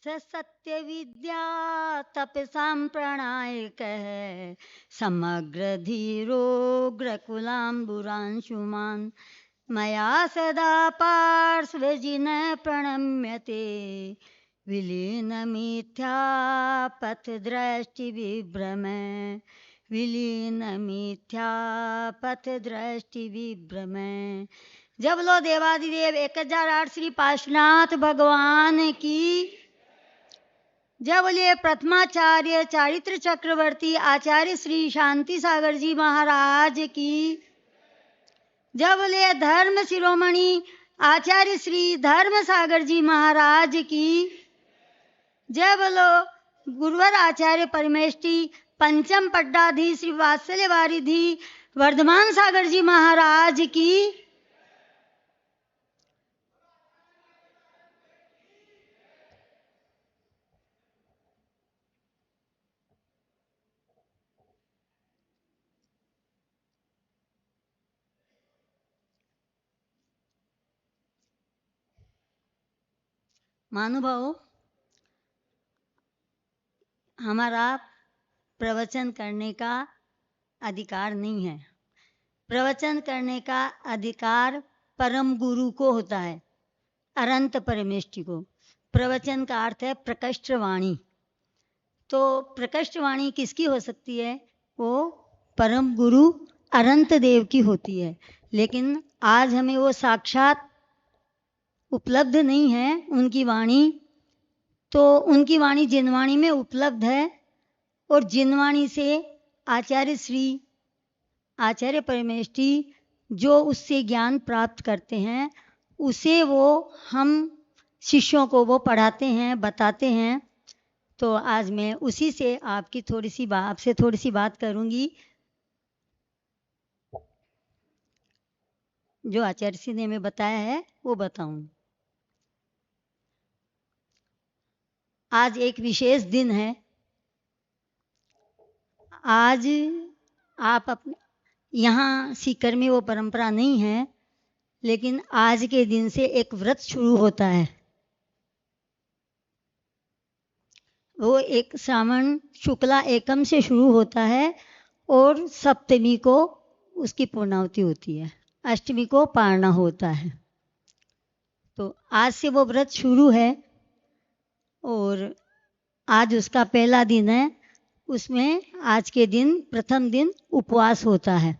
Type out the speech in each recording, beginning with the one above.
स सत्य विद्या तपसां प्रणायकः समग्र धीरोग्रकुलाम्बुरांशुमान् मया सदा पार्श्वजिनः प्रणम्यते विलीनमिथ्या पथदृष्टिविभ्रम विलीनमिथ्या पथदृष्टिविभ्रम। जब लो देवादिदेव 1008 श्री पार्श्वनाथ भगवान की। जब बोलिए प्रथमाचार्य चारित्र चक्रवर्ती आचार्य श्री शांति सागर जी महाराज की। जब बोलिए धर्म शिरोमणि आचार्य श्री धर्म सागर जी महाराज की। जय बोलो गुरुवर आचार्य परमेष्टि पंचम पट्टाधी श्री वात्सल्य वारिधि वर्धमान सागर जी महाराज की। महानुभावों, हमारा प्रवचन करने का अधिकार नहीं है। प्रवचन करने का अधिकार परम गुरु को होता है, अनंत परमेष्टि को। प्रवचन का अर्थ है प्रकृष्ट वाणी। तो प्रकृष्ट वाणी किसकी हो सकती है? वो परम गुरु अनंत देव की होती है। लेकिन आज हमें वो साक्षात उपलब्ध नहीं है उनकी वाणी। तो उनकी वाणी जिनवाणी में उपलब्ध है और जिनवाणी से आचार्य श्री आचार्य परमेष्टि जो उससे ज्ञान प्राप्त करते हैं उसे वो हम शिष्यों को वो पढ़ाते हैं, बताते हैं। तो आज मैं उसी से आपसे थोड़ी सी बात करूंगी। जो आचार्य श्री ने हमें बताया है वो बताऊं। आज एक विशेष दिन है। आज आप अपने यहाँ सीकर में वो परंपरा नहीं है, लेकिन आज के दिन से एक व्रत शुरू होता है। वो एक श्रावण शुक्ला एकम से शुरू होता है और सप्तमी को उसकी पूर्णाहुति होती है, अष्टमी को पारना होता है। तो आज से वो व्रत शुरू है और आज उसका पहला दिन है। उसमें आज के दिन प्रथम दिन उपवास होता है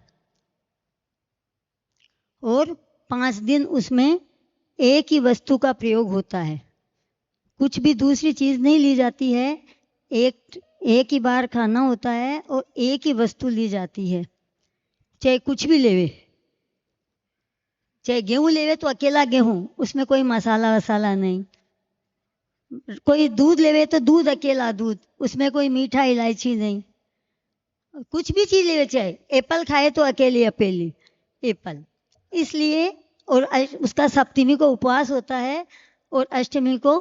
और 5 दिन उसमें एक ही वस्तु का प्रयोग होता है। कुछ भी दूसरी चीज़ नहीं ली जाती है। एक ही बार खाना होता है और एक ही वस्तु ली जाती है। चाहे कुछ भी लेवे, चाहे गेहूँ लेवे तो अकेला गेहूँ, उसमें कोई मसाला वसाला नहीं। कोई दूध लेवे तो दूध अकेला दूध, उसमें कोई मीठा इलायची नहीं। कुछ भी चीज़ लेवे, चाहे एप्पल खाए तो अकेली अकेली एप्पल। इसलिए और उसका सप्तमी को उपवास होता है और अष्टमी को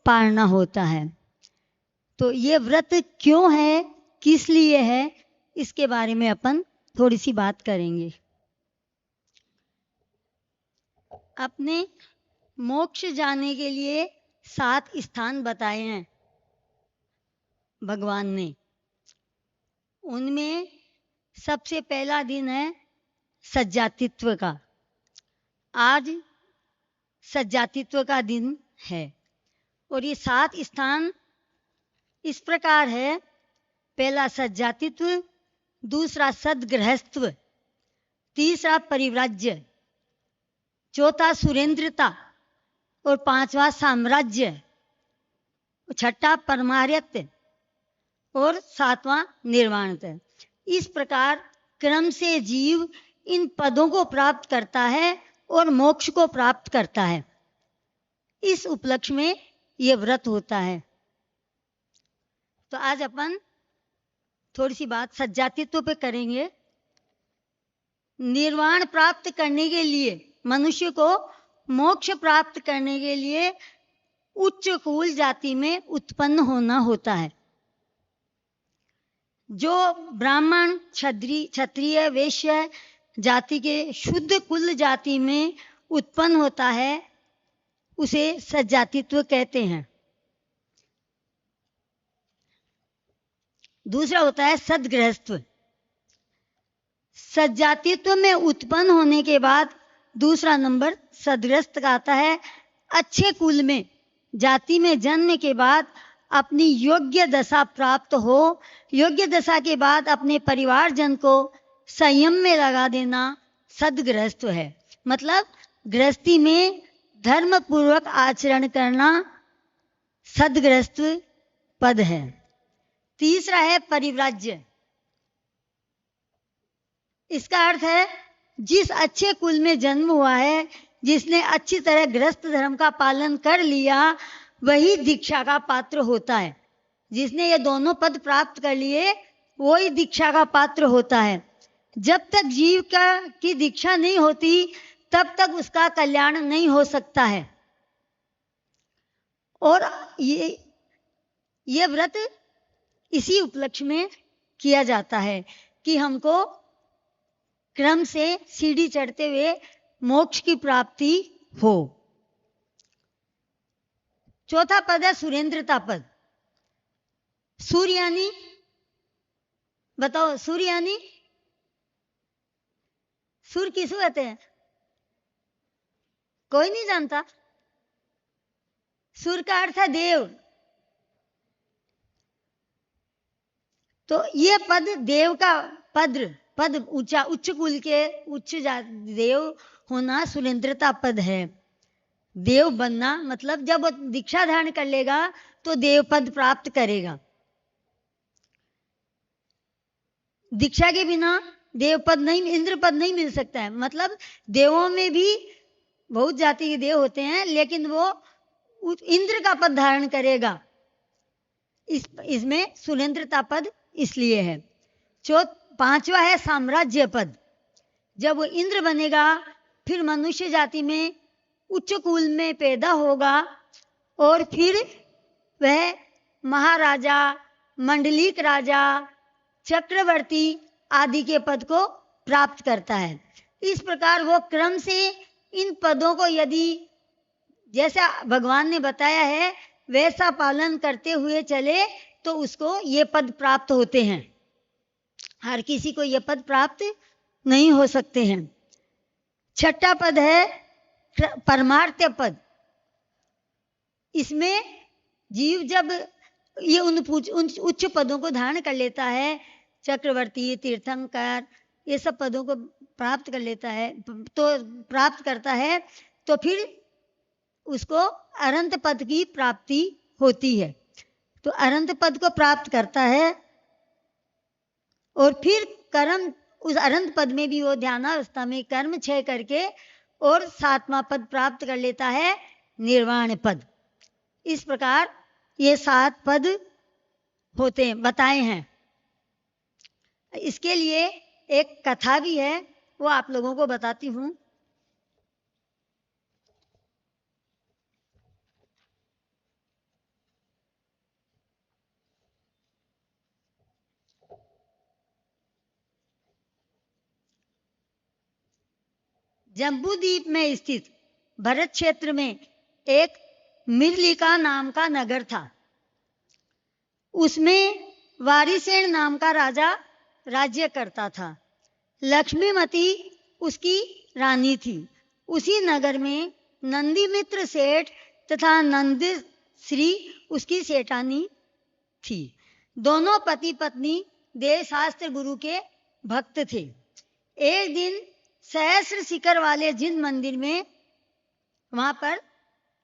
पारना होता है। तो ये व्रत क्यों है, किस लिए है, इसके बारे में अपन थोड़ी सी बात करेंगे। अपने मोक्ष जाने के लिए 7 स्थान बताए हैं भगवान ने। उनमें सबसे पहला दिन है सज्जातित्व का। आज सज्जातित्व का दिन है और ये 7 स्थान इस प्रकार है। पहला सज्जातित्व, दूसरा सद्गृहस्त्व, तीसरा परिव्राज्य, चौथा सुरेंद्रता और 5वां साम्राज्य, छठा परमार्यत्व और 7वां निर्वाणत्व। इस प्रकार क्रम से जीव इन पदों को प्राप्त करता है और मोक्ष को प्राप्त करता है। इस उपलक्ष्य में यह व्रत होता है। तो आज अपन थोड़ी सी बात सज्जातित्व पे करेंगे। निर्वाण प्राप्त करने के लिए, मनुष्य को मोक्ष प्राप्त करने के लिए उच्च कुल जाति में उत्पन्न होना होता है। जो ब्राह्मण, क्षत्रिय, वैश्य जाति के शुद्ध कुल जाति में उत्पन्न होता है उसे सज्जातित्व कहते हैं। दूसरा होता है सद्गृहस्थ। सज्जातित्व में उत्पन्न होने के बाद दूसरा नंबर सद्गृहस्थ का आता है। अच्छे कुल में, जाति में जन्म के बाद अपनी योग्य दशा प्राप्त हो, योग्य दशा के बाद अपने परिवारजन को संयम में लगा देना सद्गृहस्थ है। मतलब गृहस्थी में धर्म पूर्वक आचरण करना सद्गृहस्थ पद है। तीसरा है परिव्राज्य। इसका अर्थ है जिस अच्छे कुल में जन्म हुआ है, जिसने अच्छी तरह गृहस्थ धर्म का पालन कर लिया, वही दीक्षा का पात्र होता है। जिसने ये दोनों पद प्राप्त कर लिए वही दीक्षा का पात्र होता है। जब तक जीव की दीक्षा नहीं होती तब तक उसका कल्याण नहीं हो सकता है। और ये व्रत इसी उपलक्ष्य में किया जाता है कि हमको क्रम से सीढ़ी चढ़ते हुए मोक्ष की प्राप्ति हो। चौथा पद है सुरेंद्रता पद। सूर्यानी, बताओ सूर्यानी, सुर किसको कहते हैं? कोई नहीं जानता। सुर का अर्थ है देव। तो ये पद देव का पद ऊंचा, उच्च कुल के उच्च देव होना सुरेंद्रता पद है। देव बनना मतलब जब वो दीक्षा धारण कर लेगा तो देव पद प्राप्त करेगा। दीक्षा के बिना देव पद नहीं, इंद्र पद नहीं मिल सकता है। मतलब देवों में भी बहुत जाति के देव होते हैं, लेकिन वो इंद्र का पद धारण करेगा। इसमें सुरेंद्रता पद इसलिए है। पांचवा है साम्राज्य पद। जब वो इंद्र बनेगा फिर मनुष्य जाति में उच्च कुल में पैदा होगा और फिर वह महाराजा, मंडलिक राजा, चक्रवर्ती आदि के पद को प्राप्त करता है। इस प्रकार वो क्रम से इन पदों को यदि जैसा भगवान ने बताया है वैसा पालन करते हुए चले तो उसको ये पद प्राप्त होते हैं। हर किसी को ये पद प्राप्त नहीं हो सकते हैं। छठा पद है परमार्थ पद। इसमें जीव जब ये उन उच्च पदों को धारण कर लेता है, चक्रवर्ती, तीर्थंकर, ये सब पदों को प्राप्त कर लेता है, तो प्राप्त करता है, तो फिर उसको अरंत पद की प्राप्ति होती है। तो अरंत पद को प्राप्त करता है और फिर कर्म, उस अरंत पद में भी वो ध्यानावस्था में कर्म क्षय करके और सातवां पद प्राप्त कर लेता है, निर्वाण पद। इस प्रकार ये 7 पद होते हैं, बताए हैं। इसके लिए एक कथा भी है, वो आप लोगों को बताती हूँ। जम्बूद्वीप में स्थित भरत क्षेत्र में एक मिरलिका नाम का नगर था। उसमें वारिसेन नाम का राजा राज्य करता था। लक्ष्मीमती उसकी रानी थी। उसी नगर में नंदीमित्र सेठ तथा नंदश्री उसकी सेठानी थी। दोनों पति पत्नी देवशास्त्र गुरु के भक्त थे। एक दिन सहस्र शिखर वाले जिन मंदिर में, वहां पर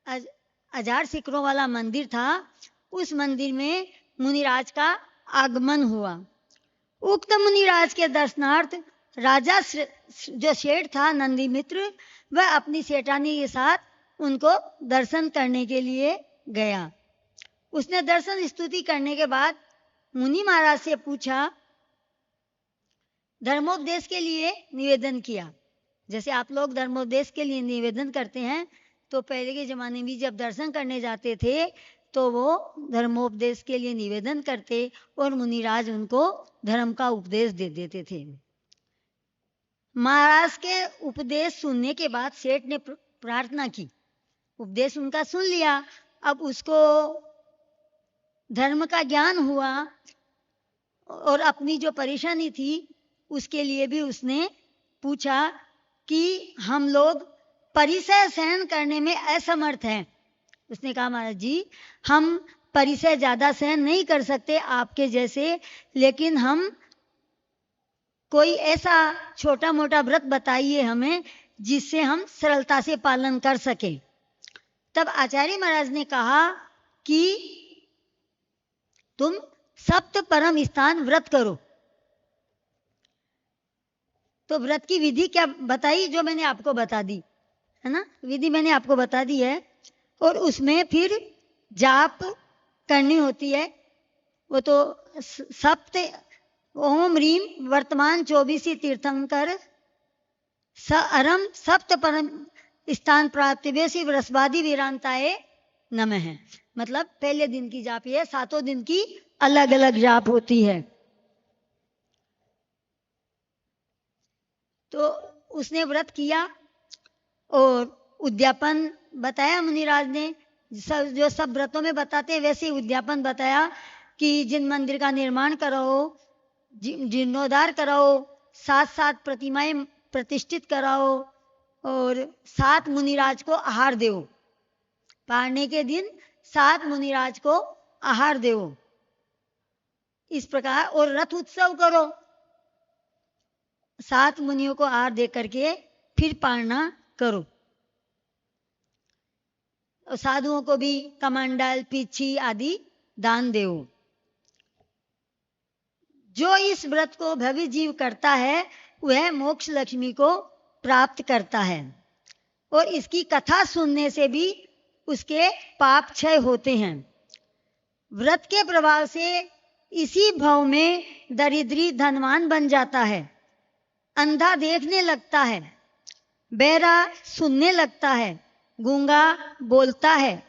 1000 शिखरों वाला मंदिर था, उस मंदिर में मुनिराज का आगमन हुआ। उक्त मुनिराज के दर्शनार्थ राजा जो सेठ था नंदीमित्र, वह अपनी सेठानी के साथ उनको दर्शन करने के लिए गया। उसने दर्शन स्तुति करने के बाद मुनि महाराज से पूछा, धर्मोपदेश के लिए निवेदन किया। जैसे आप लोग धर्मोपदेश के लिए निवेदन करते हैं, तो पहले के जमाने में जब दर्शन करने जाते थे तो वो धर्मोपदेश के लिए निवेदन करते और मुनिराज उनको धर्म का उपदेश दे देते थे। महाराज के उपदेश सुनने के बाद सेठ ने प्रार्थना की। उपदेश उनका सुन लिया, अब उसको धर्म का ज्ञान हुआ और अपनी जो परेशानी थी उसके लिए भी उसने पूछा कि हम लोग परिसय सहन करने में असमर्थ हैं। उसने कहा महाराज जी, हम परिसय ज़्यादा सहन नहीं कर सकते आपके जैसे, लेकिन हम कोई ऐसा छोटा मोटा व्रत बताइए हमें जिससे हम सरलता से पालन कर सकें। तब आचार्य महाराज ने कहा कि तुम सप्त परम स्थान व्रत करो। तो व्रत की विधि क्या बताई, जो मैंने आपको बता दी है ना, विधि मैंने आपको बता दी है। और उसमें फिर जाप करनी होती है। वो तो सप्त ओम ह्रीम वर्तमान 24 तीर्थंकर स अरम सप्त परम स्थान प्राप्तिवे शिव रसवादी वीरांताए नमः है। मतलब पहले दिन की जाप ये, 7 दिन की अलग अलग जाप होती है। तो उसने व्रत किया और उद्यापन बताया मुनिराज ने, जो सब व्रतों में बताते हैं वैसे ही उद्यापन बताया कि जिन मंदिर का निर्माण कराओ, जीर्णोद्धार कराओ, 7 प्रतिमाएं प्रतिष्ठित कराओ और 7 मुनिराज को आहार दो। पारने के दिन 7 मुनिराज को आहार दो, इस प्रकार। और रथ उत्सव करो, 7 मुनियों को आहार दे करके फिर पारना करो। और साधुओं को भी कमंडल पीछी आदि दान दो। जो इस व्रत को भव्य जीव करता है वह मोक्ष लक्ष्मी को प्राप्त करता है और इसकी कथा सुनने से भी उसके पाप क्षय होते हैं। व्रत के प्रभाव से इसी भाव में दरिद्री धनवान बन जाता है, अंधा देखने लगता है, बहरा सुनने लगता है, गूंगा बोलता है,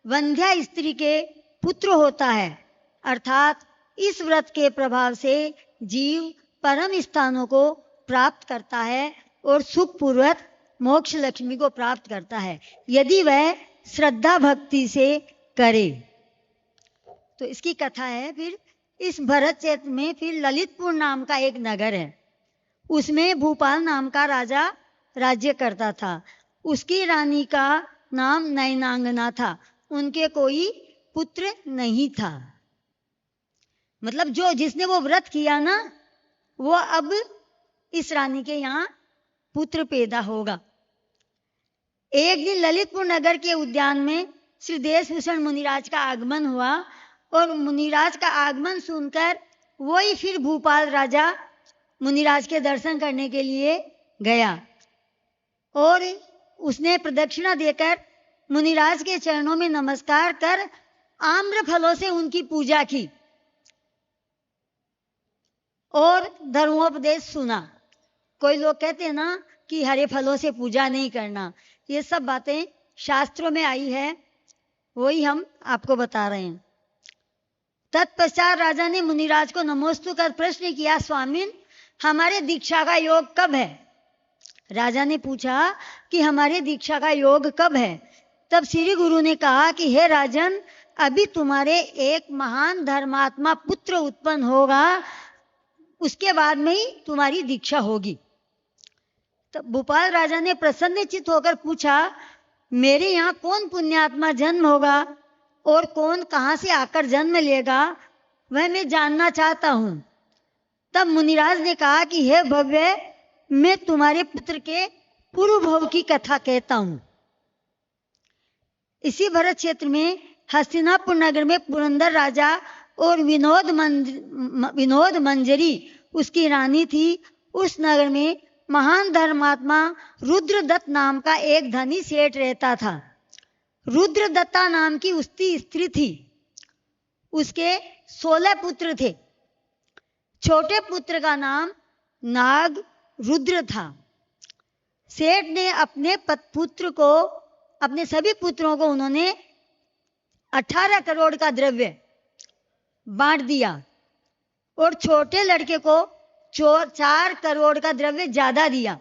वंध्या स्त्री के पुत्र होता है। अर्थात इस व्रत के प्रभाव से जीव परम स्थानों को प्राप्त करता है और सुखपूर्वक मोक्ष लक्ष्मी को प्राप्त करता है, यदि वह श्रद्धा भक्ति से करे। तो इसकी कथा है। फिर इस भरत क्षेत्र में फिर ललितपुर नाम का एक नगर है, उसमें भूपाल नाम का राजा राज्य करता था। उसकी रानी का नाम नयनांगना था। उनके कोई पुत्र नहीं था। मतलब जो जिसने वो व्रत किया ना, वो अब इस रानी के यहाँ पुत्र पैदा होगा। एक दिन ललितपुर नगर के उद्यान में श्री देशभूषण मुनिराज का आगमन हुआ और मुनिराज का आगमन सुनकर वही फिर भूपाल राजा मुनिराज के दर्शन करने के लिए गया और उसने प्रदक्षिणा देकर मुनिराज के चरणों में नमस्कार कर आम्र फलों से उनकी पूजा की और धर्मोपदेश सुना। कोई लोग कहते हैं ना कि हरे फलों से पूजा नहीं करना, ये सब बातें शास्त्रों में आई है, वही हम आपको बता रहे हैं। तत्पश्चात राजा ने मुनिराज को नमोस्तु कर प्रश्न किया, स्वामिन हमारे दीक्षा का योग कब है? राजा ने पूछा कि हमारे दीक्षा का योग कब है? तब श्री गुरु ने कहा कि हे राजन, अभी तुम्हारे एक महान धर्मात्मा पुत्र उत्पन्न होगा, उसके बाद में ही तुम्हारी दीक्षा होगी। तब भूपाल राजा ने प्रसन्नचित्त होकर पूछा, मेरे यहाँ कौन पुण्यात्मा जन्म होगा और कौन कहाँ से आकर जन्म लेगा, वह मैं जानना चाहता हूँ। तब मुनिराज ने कहा कि हे भव्य, मैं तुम्हारे पुत्र के पूर्व भव की कथा कहता हूँ। इसी भरत क्षेत्र में हस्तिनापुर नगर में पुरंदर राजा और विनोद मंजरी उसकी रानी थी। उस नगर में महान धर्मात्मा रुद्रदत्त नाम का एक धनी सेठ रहता था। रुद्रदत्ता नाम की उसकी स्त्री थी। उसके 16 पुत्र थे। छोटे पुत्र का नाम नाग रुद्र था। सेठ ने अपने सभी पुत्रों को उन्होंने 18 करोड़ का द्रव्य बांट दिया और छोटे लड़के को 4 करोड़ का द्रव्य ज्यादा दिया।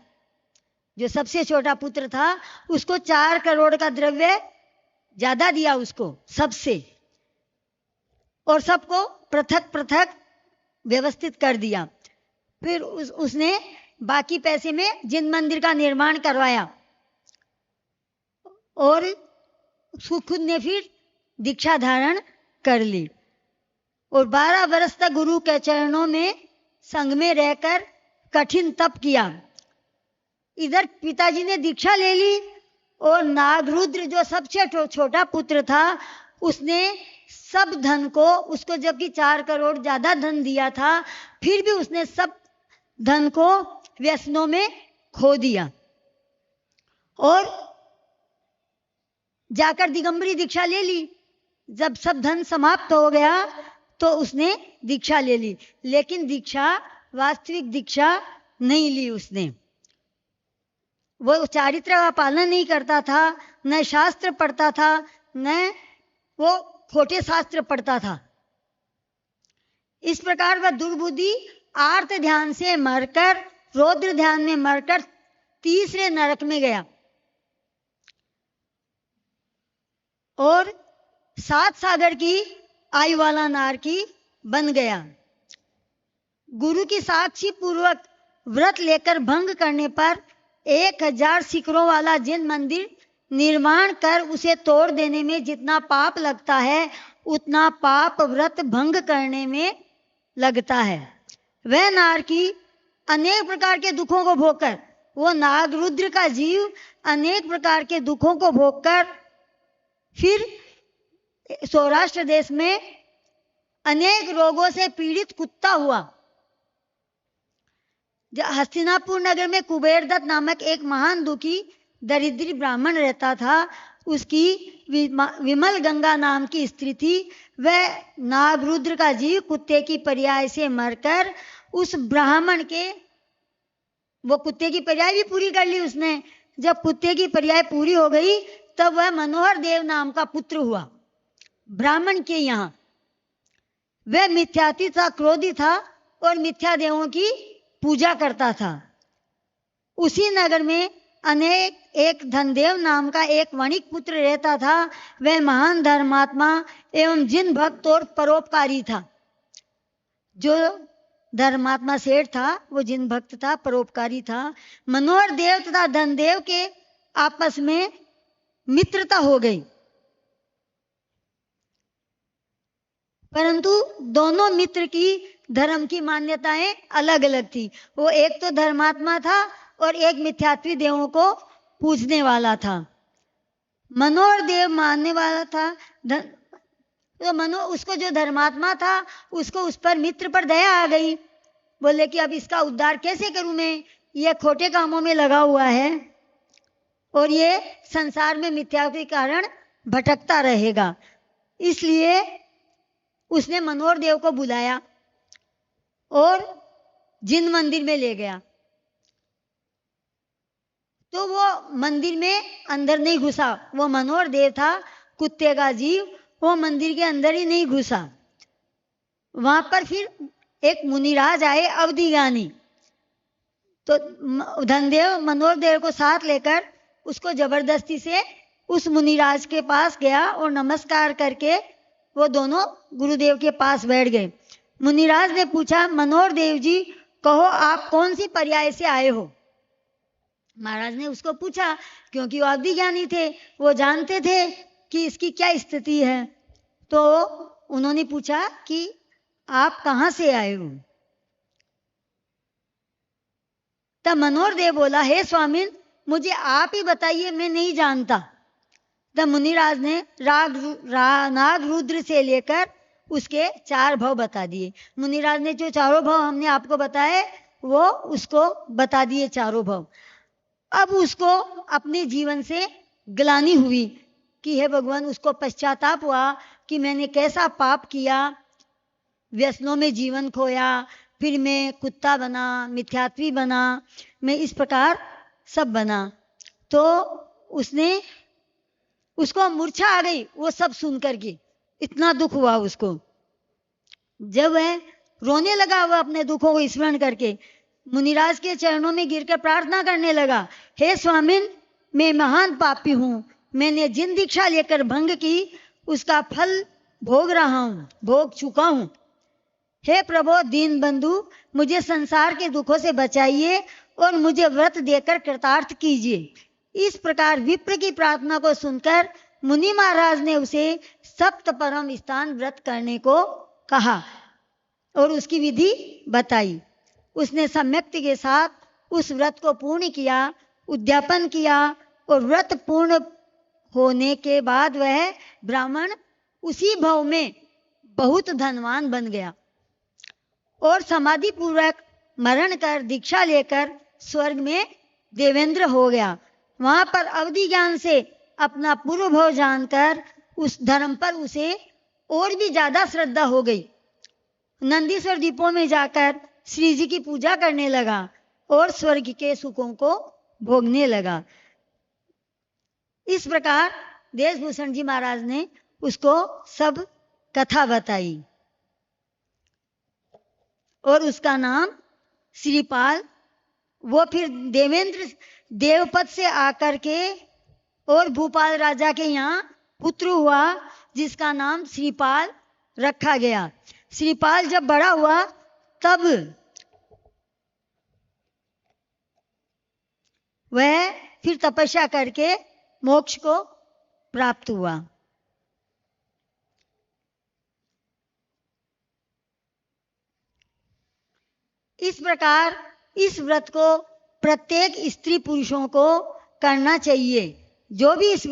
जो सबसे छोटा पुत्र था उसको 4 करोड़ का द्रव्य ज्यादा दिया उसको सबसे, और सबको पृथक पृथक व्यवस्थित कर दिया। फिर उसने बाकी पैसे में जिन मंदिर का निर्माण करवाया और खुद ने फिर दीक्षा धारण कर ली और 12 वर्ष तक गुरु के चरणों में संग में रहकर कठिन तप किया। इधर पिताजी ने दीक्षा ले ली और नागरुद्र जो सबसे छोटा पुत्र था उसने सब धन को, उसको जबकि 4 करोड़ ज्यादा धन दिया था, फिर भी उसने सब धन को व्यसनों में खो दिया और जाकर दिगंबरी दीक्षा ले ली। जब सब धन समाप्त हो गया तो उसने दीक्षा ले ली, लेकिन दीक्षा, वास्तविक दीक्षा नहीं ली उसने। वो चारित्र का पालन नहीं करता था, न शास्त्र पढ़ता था, न वो खोटे शास्त्र पढ़ता था। इस प्रकार वह दुर्बुद्धि आर्त ध्यान से मरकर, रौद्र ध्यान में मरकर तीसरे नरक में गया और 7 सागर की आयु वाला नारकी बन गया। गुरु की साक्षी पूर्वक व्रत लेकर भंग करने पर 1000 शिखरों वाला जिन मंदिर निर्माण कर उसे तोड़ देने में जितना पाप लगता है उतना पाप व्रत भंग करने में लगता है। वह नारकी अनेक प्रकार के दुखों को भोगकर, वो नागरुद्र का जीव अनेक प्रकार के दुखों को भोगकर फिर सौराष्ट्र देश में अनेक रोगों से पीड़ित कुत्ता हुआ। हस्तिनापुर नगर में कुबेरदत्त नामक एक महान दुखी दरिद्री ब्राह्मण रहता था। उसकी विमल गंगा नाम की स्त्री थी। वह नागरुद्र का जीव कुत्ते की पर्याय से मरकर उस ब्राह्मण के, वो कुत्ते की पर्याय भी पूरी कर ली उसने। जब कुत्ते की पर्याय पूरी हो गई तब वह मनोहर देव नाम का पुत्र हुआ ब्राह्मण के यहाँ। वह मिथ्याती था, क्रोधी था और मिथ्या देवों की पूजा करता था। उसी नगर में एक धनदेव नाम का एक वणिक पुत्र रहता था। वह महान धर्मात्मा एवं जिन भक्त और परोपकारी था। जो धर्मात्मा सेठ था वो जिन भक्त था, परोपकारी था। मनोहर देव तथा धनदेव के आपस में मित्रता हो गई, परंतु दोनों मित्र की धर्म की मान्यताएं अलग अलग थी। वो एक तो धर्मात्मा था और एक मिथ्यात्वी देवों को पूजने वाला था। मनोहर देव मानने वाला था, तो उसको जो धर्मात्मा था उसको उस पर मित्र पर दया आ गई। बोले कि अब इसका उद्धार कैसे करूं मैं, ये खोटे कामों में लगा हुआ है और ये संसार में मिथ्या के कारण भटकता रहेगा। इसलिए उसने मनोहर देव को बुलाया और जिन मंदिर में ले गया। तो वो मंदिर में अंदर नहीं घुसा। वो मनोहर देव था, कुत्ते का जीव, वो मंदिर के अंदर ही नहीं घुसा। वहां पर फिर एक मुनिराज आए, अवधि ज्ञानी। तो धनदेव मनोहर देव को साथ लेकर उसको जबरदस्ती से उस मुनिराज के पास गया और नमस्कार करके वो दोनों गुरुदेव के पास बैठ गए। मुनिराज ने पूछा, मनोहर देव जी कहो आप कौन सी पर्याय से आए हो। महाराज ने उसको पूछा, क्योंकि वो अवधि ज्ञानी थे, वो जानते थे कि इसकी क्या स्थिति है। तो उन्होंने पूछा कि आप कहां से आए हो। तब मनोहर देव बोला, हे स्वामी मुझे आप ही बताइए, मैं नहीं जानता। तब मुनिराज ने नागरुद्र से लेकर उसके 4 भव बता दिए। मुनिराज ने जो 4 भव हमने आपको बताए वो उसको बता दिए 4 भव। अब उसको अपने जीवन से ग्लानि हुई कि हे भगवान, उसको पश्चाताप हुआ कि मैंने कैसा पाप किया, व्यसनों में जीवन खोया, फिर मैं कुत्ता बना, मिथ्यात्वी बना, मैं इस प्रकार सब बना। तो उसको मूर्छा आ गई वो सब सुन करके, इतना दुख हुआ उसको। जब वह रोने लगा, वह अपने दुखों को स्मरण करके मुनिराज के चरणों में गिरकर प्रार्थना करने लगा, हे स्वामी मैं महान पापी हूं, मैंने जिन दीक्षा लेकर भंग की उसका फल भोग रहा हूं, भोग चुका हूं। हे प्रभु दीन बंधु, मुझे संसार के दुखों से बचाइए और मुझे व्रत देकर कृतार्थ कीजिए। इस प्रकार विप्र की प्रार्थना को सुनकर मुनि महाराज ने उसे सप्त परम स्थान व्रत करने को कहा और उसकी विधि बताई। उसने सम्यक्ति के साथ उस व्रत को पूर्ण किया, उद्यापन किया और व्रत पूर्ण होने के बाद वह ब्राह्मण उसी भव में बहुत धनवान बन गया और समाधि पूर्वक मरण कर दीक्षा लेकर स्वर्ग में देवेंद्र हो गया। वहां पर अवधि ज्ञान से अपना पूर्व भव जानकर उस धर्म पर उसे और भी ज्यादा श्रद्धा हो गई। नंदीश्वर द्वीपों में जाकर श्री जी की पूजा करने लगा और स्वर्ग के सुखों को भोगने लगा। इस प्रकार देशभूषण जी महाराज ने उसको सब कथा बताई और उसका नाम श्रीपाल, वो फिर देवेंद्र देवपद से आकर के और भूपाल राजा के यहाँ पुत्र हुआ जिसका नाम श्रीपाल रखा गया। श्रीपाल जब बड़ा हुआ तब वह फिर तपस्या करके मोक्ष को प्राप्त हुआ। इस प्रकार इस व्रत को प्रत्येक स्त्री पुरुषों को करना चाहिए। जो भी इस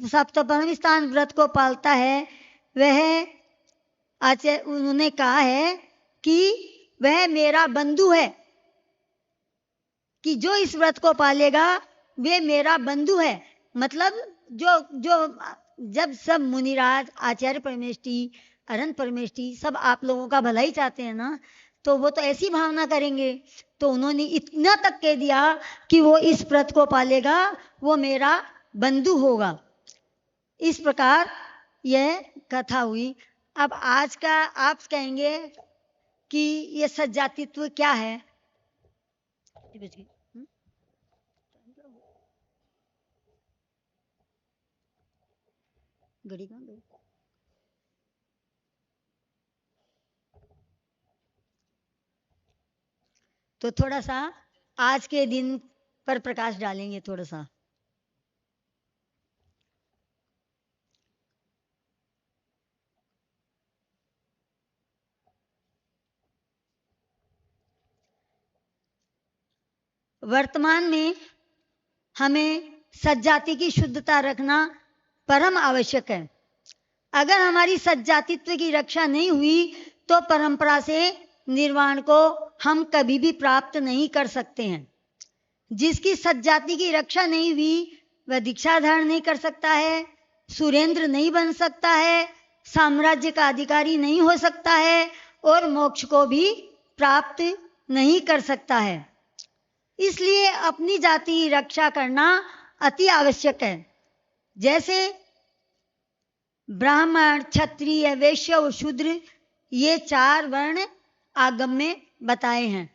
सप्तपरम स्थान व्रत को पालता है वह आचार्य उन्होंने कहा है कि वह मेरा बंधु है, कि जो इस व्रत को पालेगा वे मेरा बंधु है। मतलब जो जो जब सब मुनिराज, आचार्य परमेष्ठी, अरंत परमेष्ठी सब आप लोगों का भला ही चाहते हैं ना, तो वो तो ऐसी भावना करेंगे। तो उन्होंने इतना तक कह दिया कि वो इस व्रत को पालेगा वो मेरा बंधु होगा। इस प्रकार यह कथा हुई। अब आज का आप कहेंगे कि ये सज्जातित्व क्या है। घड़ी कहाँ गई? तो थोड़ा सा आज के दिन पर प्रकाश डालेंगे थोड़ा सा। वर्तमान में हमें सज्जाति की शुद्धता रखना परम आवश्यक है। अगर हमारी सज्जातित्व की रक्षा नहीं हुई तो परंपरा से निर्वाण को हम कभी भी प्राप्त नहीं कर सकते हैं। जिसकी सज्जाति की रक्षा नहीं हुई वह दीक्षा धारण नहीं कर सकता है, सुरेंद्र नहीं बन सकता है, साम्राज्य का अधिकारी नहीं हो सकता है और मोक्ष को भी प्राप्त नहीं कर सकता है। इसलिए अपनी जाति की रक्षा करना अति आवश्यक है। जैसे ब्राह्मण, क्षत्रिय, वैश्य और शूद्र ये 4 वर्ण आगम में बताए हैं।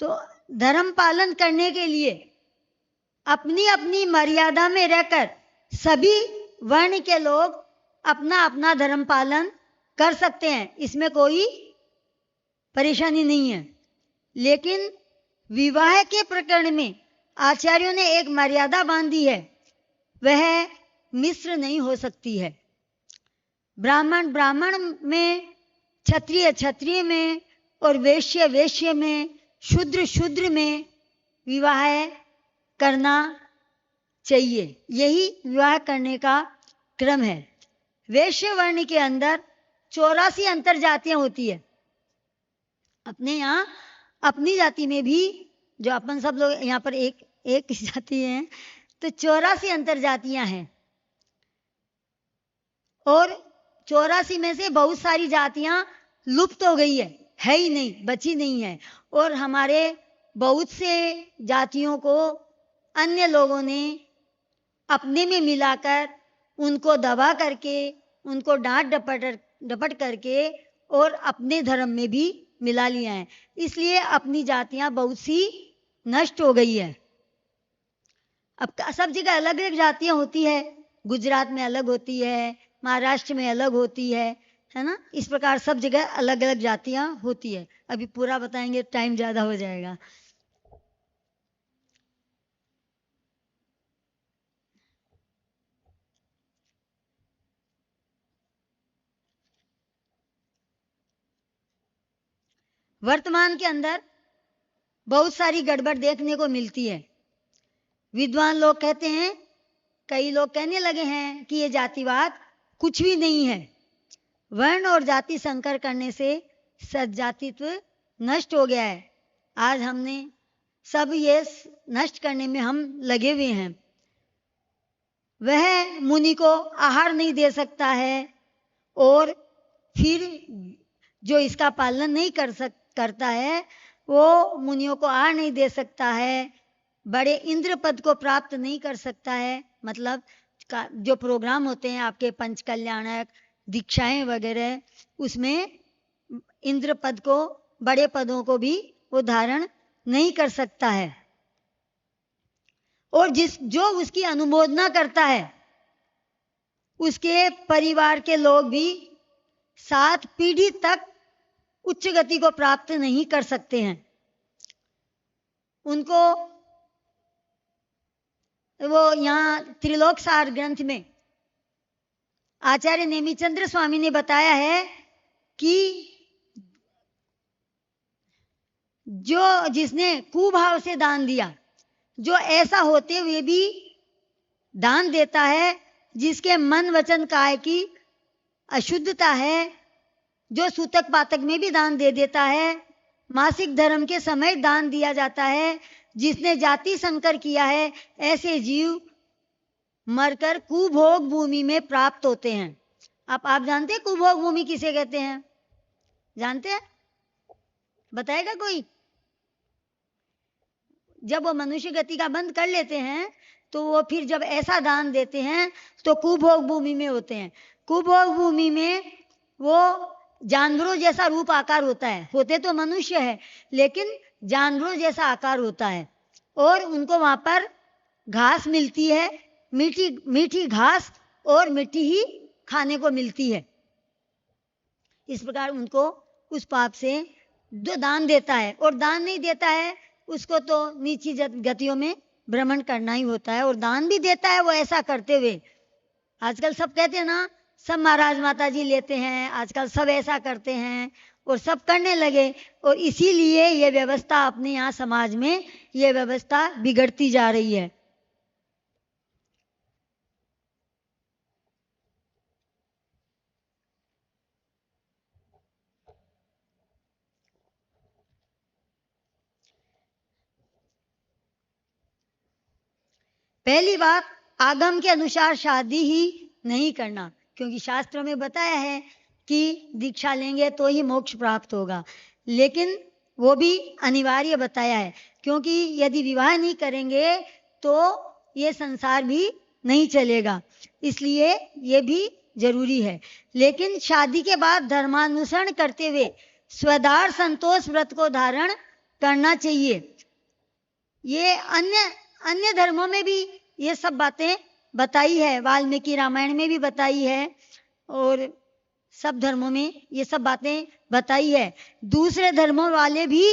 तो धर्म पालन करने के लिए अपनी अपनी मर्यादा में रहकर सभी वर्ण के लोग अपना अपना धर्म पालन कर सकते हैं, इसमें कोई परेशानी नहीं है। लेकिन विवाह के प्रकरण में आचार्यों ने एक मर्यादा बांधी है, वह मिश्र नहीं हो सकती है। ब्राह्मण ब्राह्मण में, क्षत्रिय क्षत्रिय में और वैश्य वैश्य में, शूद्र शूद्र में विवाह करना चाहिए। यही विवाह करने का क्रम है। वैश्य वर्ण के अंदर 84 अंतर जातियां होती है। अपने यहाँ अपनी जाति में भी जो अपन सब लोग यहाँ पर एक जाति हैं, तो 84 अंतर जातियां हैं और 84 में से बहुत सारी जातियां लुप्त हो गई है ही नहीं, बची नहीं है। और हमारे बहुत से जातियों को अन्य लोगों ने अपने में मिलाकर उनको दबा करके, उनको डांट डपट करके और अपने धर्म में भी मिला लिया है। इसलिए अपनी जातियां बहुत सी नष्ट हो गई है। अब सब जगह अलग अलग जातियां होती है। गुजरात में अलग होती है, महाराष्ट्र में अलग होती है, है ना। इस प्रकार सब जगह अलग अलग जातियां होती है। अभी पूरा बताएंगे टाइम ज़्यादा हो जाएगा। वर्तमान के अंदर बहुत सारी गड़बड़ देखने को मिलती है। विद्वान लोग कहते हैं, कई लोग कहने लगे हैं कि ये जातिवाद कुछ भी नहीं है। वर्ण और जाति संकर करने से सज्जातित्व नष्ट हो गया है। आज हमने सब ये नष्ट करने में हम लगे हुए हैं। वह मुनि को आहार नहीं दे सकता है और फिर जो इसका पालन नहीं करता है वो मुनियों को आहार नहीं दे सकता है, बड़े इंद्र पद को प्राप्त नहीं कर सकता है। मतलब जो प्रोग्राम होते हैं आपके पंच कल्याणक दीक्षाएं वगैरह, उसमें इंद्र पद को, बड़े पदों को भी वो धारण नहीं कर सकता है। और जो उसकी अनुमोदना करता है उसके परिवार के लोग भी 7 पीढ़ी तक उच्च गति को प्राप्त नहीं कर सकते हैं। उनको वो यहाँ त्रिलोकसार ग्रंथ में आचार्य नेमिचंद्र स्वामी ने बताया है कि जिसने कुभाव से दान दिया, जो ऐसा होते हुए भी दान देता है, जिसके मन वचन काय की अशुद्धता है, जो सूतक पातक में भी दान दे देता है, मासिक धर्म के समय दान दिया जाता है, जिसने जाति संकर किया है, ऐसे जीव मरकर कुभोग भूमि में प्राप्त होते हैं। आप जानते हैं कुभोग भूमि किसे कहते हैं? जानते हैं? बताएगा कोई? जब वो मनुष्य गति का बंद कर लेते हैं तो वो फिर जब ऐसा दान देते हैं तो कुभोग भूमि में होते हैं। कुभोग भूमि में वो जानवरों जैसा रूप आकार होता है, होते तो मनुष्य है लेकिन जानवरों जैसा आकार होता है, और उनको वहां पर घास मिलती है, मीठी मीठी घास, और मिट्टी ही खाने को मिलती है। इस प्रकार उनको उस पाप से जो दान देता है, और दान नहीं देता है उसको तो नीची गतियों में भ्रमण करना ही होता है, और दान भी देता है वो ऐसा करते हुए। आजकल सब कहते हैं ना, सब महाराज माता जी लेते हैं, आजकल सब ऐसा करते हैं और सब करने लगे, और इसीलिए ये व्यवस्था अपने यहाँ समाज में ये व्यवस्था बिगड़ती जा रही है। पहली बात, आगम के अनुसार शादी ही नहीं करना, क्योंकि शास्त्रों में बताया है कि दीक्षा लेंगे तो ही मोक्ष प्राप्त होगा, लेकिन वो भी अनिवार्य बताया है, क्योंकि यदि विवाह नहीं करेंगे तो ये संसार भी नहीं चलेगा, इसलिए ये भी जरूरी है। लेकिन शादी के बाद धर्मानुसरण करते हुए स्वदार संतोष व्रत को धारण करना चाहिए। ये अन्य धर्मों में भी ये सब बातें बताई है, वाल्मीकि रामायण में भी बताई है, और सब धर्मों में ये सब बातें बताई है। दूसरे धर्मों वाले भी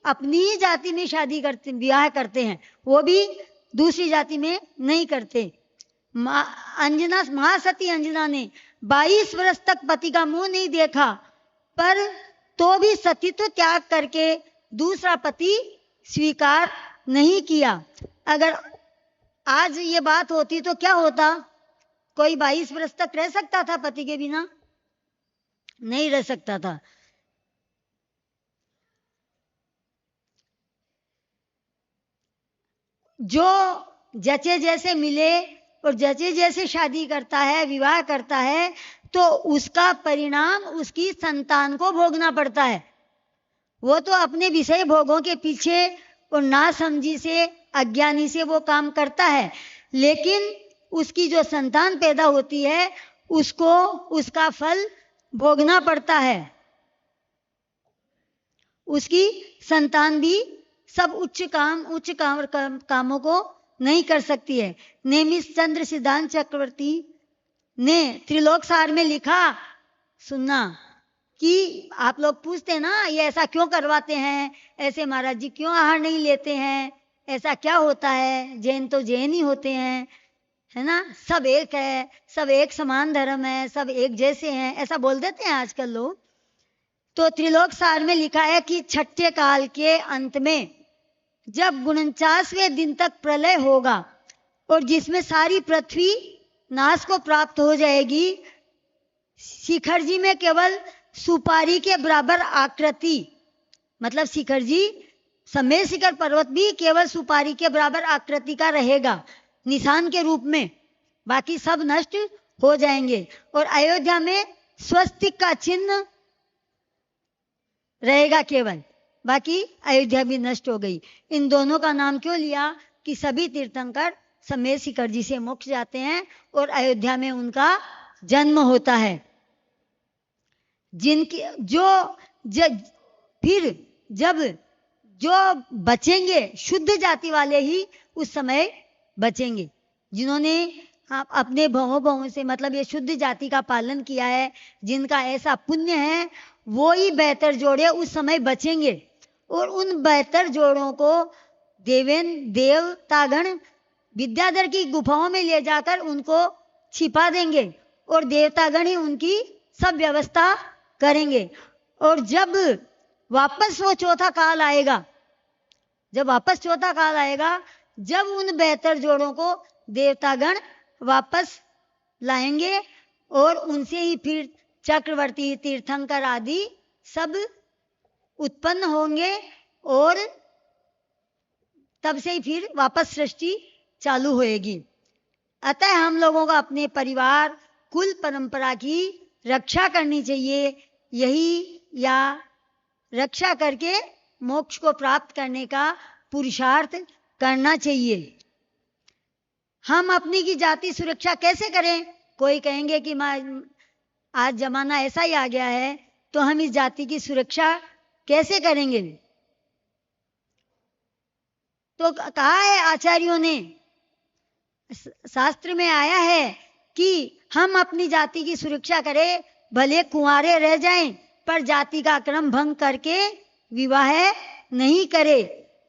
अपनी ही जाति में शादी करते, विवाह करते हैं, वो भी दूसरी जाति में नहीं करते। महासती अंजना ने 22 वर्ष तक पति का मुंह नहीं देखा, पर तो भी सतीत्व त्याग करके दूसरा पति स्वीकार नहीं किया। अगर आज ये बात होती तो क्या होता? कोई 22 वर्ष तक रह सकता था पति के बिना? नहीं रह सकता था। जो जचे जैसे मिले और जचे जैसे शादी करता है, विवाह करता है, तो उसका परिणाम उसकी संतान को भोगना पड़ता है। वो तो अपने विषय भोगों के पीछे और नासमझी से, अज्ञानी से वो काम करता है, लेकिन उसकी जो संतान पैदा होती है उसको उसका फल भोगना पड़ता है। उसकी संतान भी सब उच्च कामों को नहीं कर सकती है। नेमिचंद्र सिद्धांत चक्रवर्ती ने त्रिलोकसार में लिखा, सुनना कि आप लोग पूछते हैं ना, ये ऐसा क्यों करवाते हैं, ऐसे महाराज जी क्यों आहार नहीं लेते हैं, ऐसा क्या होता है, जैन तो जैन ही होते हैं, है ना, सब एक है, सब एक समान धर्म है, सब एक जैसे हैं, ऐसा बोल देते हैं आजकल लोग। तो त्रिलोक सार में लिखा है कि छठे काल के अंत में जब 49वें दिन तक प्रलय होगा और जिसमें सारी पृथ्वी नाश को प्राप्त हो जाएगी, शिखर जी में केवल सुपारी के बराबर आकृति, मतलब शिखर जी समेत शिखर पर्वत भी केवल सुपारी के बराबर आकृति का रहेगा निशान के रूप में, बाकी सब नष्ट हो जाएंगे। और अयोध्या में स्वस्तिक का चिन्ह रहेगा केवल, बाकी अयोध्या भी नष्ट हो गई। इन दोनों का नाम क्यों लिया कि सभी तीर्थंकर समेत शिखर जी से मोक्ष जाते हैं और अयोध्या में उनका जन्म होता है। जिनकी फिर जब जो बचेंगे शुद्ध जाति वाले ही उस समय बचेंगे, जिन्होंने अपने भवों से मतलब ये शुद्ध जाति का पालन किया है, जिनका ऐसा पुण्य है, वो ही बेहतर जोड़े उस समय बचेंगे। और उन बेहतर जोड़ों को देवतागण विद्याधर की गुफाओं में ले जाकर उनको छिपा देंगे और देवतागण ही उनकी सब व्यवस्था करेंगे। और जब वापस वो चौथा काल आएगा, जब उन बेहतर जोड़ों को देवतागण वापस लाएंगे और उनसे ही फिर चक्रवर्ती तीर्थंकर आदि सब उत्पन्न होंगे और तब से ही फिर वापस सृष्टि चालू होएगी। अतः हम लोगों को अपने परिवार कुल परंपरा की रक्षा करनी चाहिए, यही या रक्षा करके मोक्ष को प्राप्त करने का पुरुषार्थ करना चाहिए। हम अपनी की जाति सुरक्षा कैसे करें? कोई कहेंगे कि आज जमाना ऐसा ही आ गया है तो हम इस जाति की सुरक्षा कैसे करेंगे? तो कहा है आचार्यों ने, शास्त्र में आया है कि हम अपनी जाति की सुरक्षा करें, भले कुंवारे रह जाएं पर जाति का क्रम भंग करके विवाह नहीं करे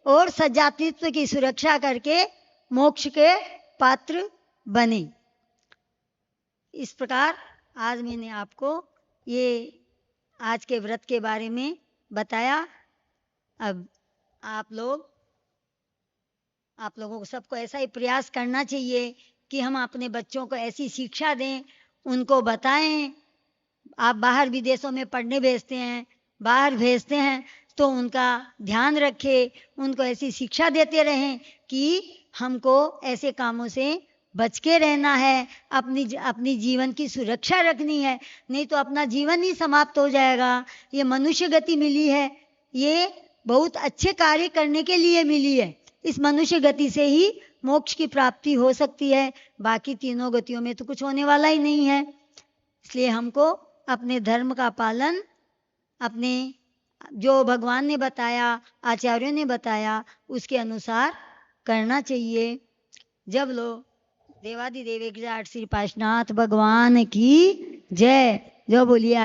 और सजातित्व की सुरक्षा करके मोक्ष के पात्र बने। इस प्रकार आज मैंने आपको ये आज के व्रत के बारे में बताया। अब आप लोगों को सबको ऐसा ही प्रयास करना चाहिए कि हम अपने बच्चों को ऐसी शिक्षा दें, उनको बताएं। आप बाहर विदेशों में पढ़ने भेजते हैं तो उनका ध्यान रखें, उनको ऐसी शिक्षा देते रहें कि हमको ऐसे कामों से बच के रहना है, अपनी जीवन की सुरक्षा रखनी है, नहीं तो अपना जीवन ही समाप्त हो जाएगा। ये मनुष्य गति मिली है, ये बहुत अच्छे कार्य करने के लिए मिली है। इस मनुष्य गति से ही मोक्ष की प्राप्ति हो सकती है, बाकी तीनों गतियों में तो कुछ होने वाला ही नहीं है। इसलिए हमको अपने धर्म का पालन, अपने जो भगवान ने बताया, आचार्यों ने बताया, उसके अनुसार करना चाहिए। जब लोग देवादिदेव एक श्री पाशनाथ भगवान की जय, जो बोलिए।